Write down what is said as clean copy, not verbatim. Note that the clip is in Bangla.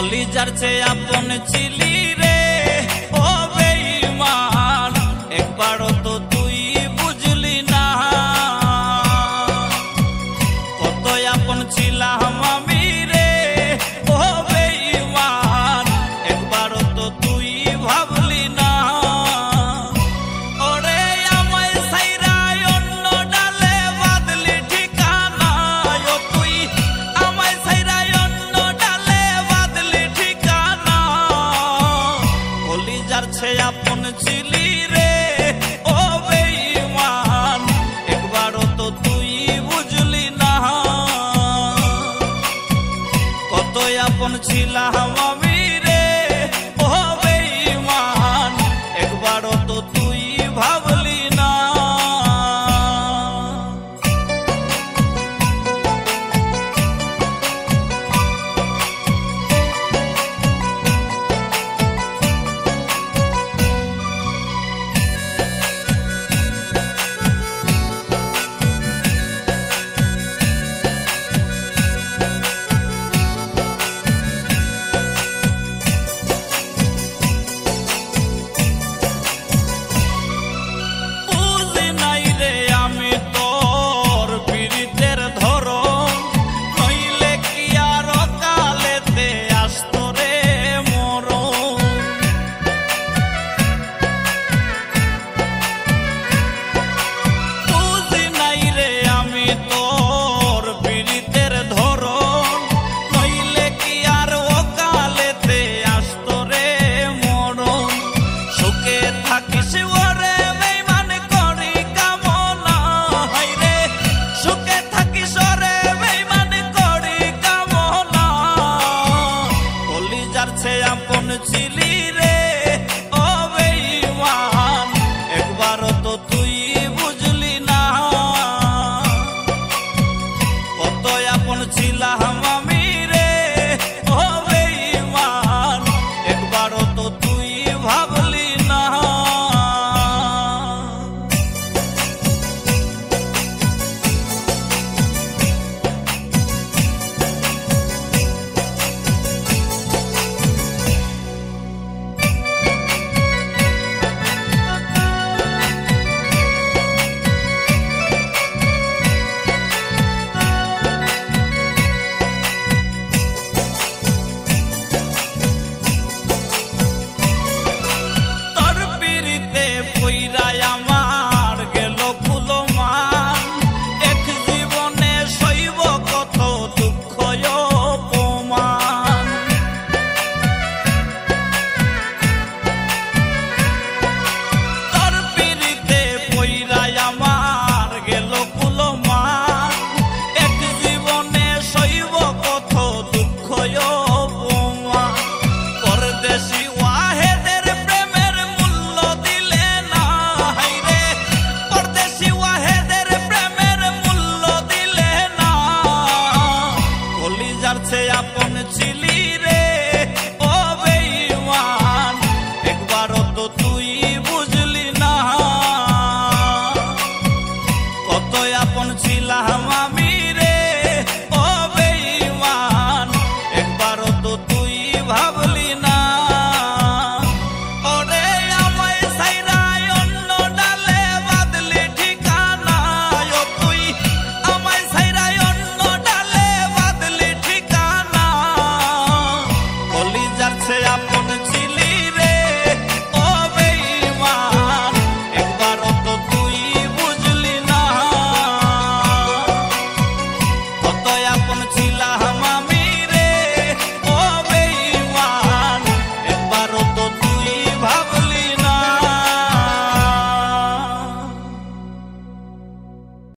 কলিজার চেয়ে আপন ছিলি রে ও বেঈমান, একবারও তো তুই বুঝলি না কত আপন ছিলাম আমি রে ও বেঈমান, একবারও তো তুই ভাবলি না। ওরে আমায় ছাইরা অন্য ডালে বাঁধলি ঠিকানা, ও তুই আমায় ছাইরা অন্য ডালে বাঁধলি ঠিকানা। কলিজার চেয়ে আপন ছিলি রে ও বেঈমান, একবারও তো তুই বুঝলি না কত আপন ছিলাম আমি রে ও বেঈমান, একবারও তো তুই ভাবলি না। বুঝি নাই রে আমি তোর পীড়িতের ধরন, নইলে কি আর কালেতে আসতো রে মরণ। বুঝি নাই রে আমি তোর পীড়িতের ধরন, নইলে কি আর কালেতে আসতো রে মরণ। সুখে থাকিস ওরে বেঈমান করি কামনা, হায়রে সুখে থাকিস ওরে বেঈমান করি কামনা। কলিজার চেয়ে আপন ছিলি রে ও বেঈমান, একবারও তো তুই বুঝলি না কত আপন ছিলাম আমি রে ও বেঈমান, একবারও তো তুই ভাবলি না। তোর পিড়িতে পইরা আমার গেল কুলমান, এক জীবনে সইব কত দুঃখ অপমান। তোর পিড়িতে পইরা আমার গেল কুলমান, এক জীবনে সইব কত দুঃখ অপমান। পরদেশি ওয়াহেদের প্রেমের মূল্য দিলে না, হায়রে পরদেশি ওয়াহেদের প্রেমের মূল্য দিলে না। কলিজার চেয়ে আপন ছিলি রে ও বেঈমান, একবারও তো তুই বুঝলি না কত আপন ছিলাম আমি রে ও বেঈমান, একবারও তো তুই ভাবলি না। ওরে আমায় ছাইরা অন্য ডালে বাঁধলি ঠিকানা, ও তুই আমায় ছাইরা অন্য ডালে বাঁধলি ঠিকানা। কলিজার চেয়ে আপন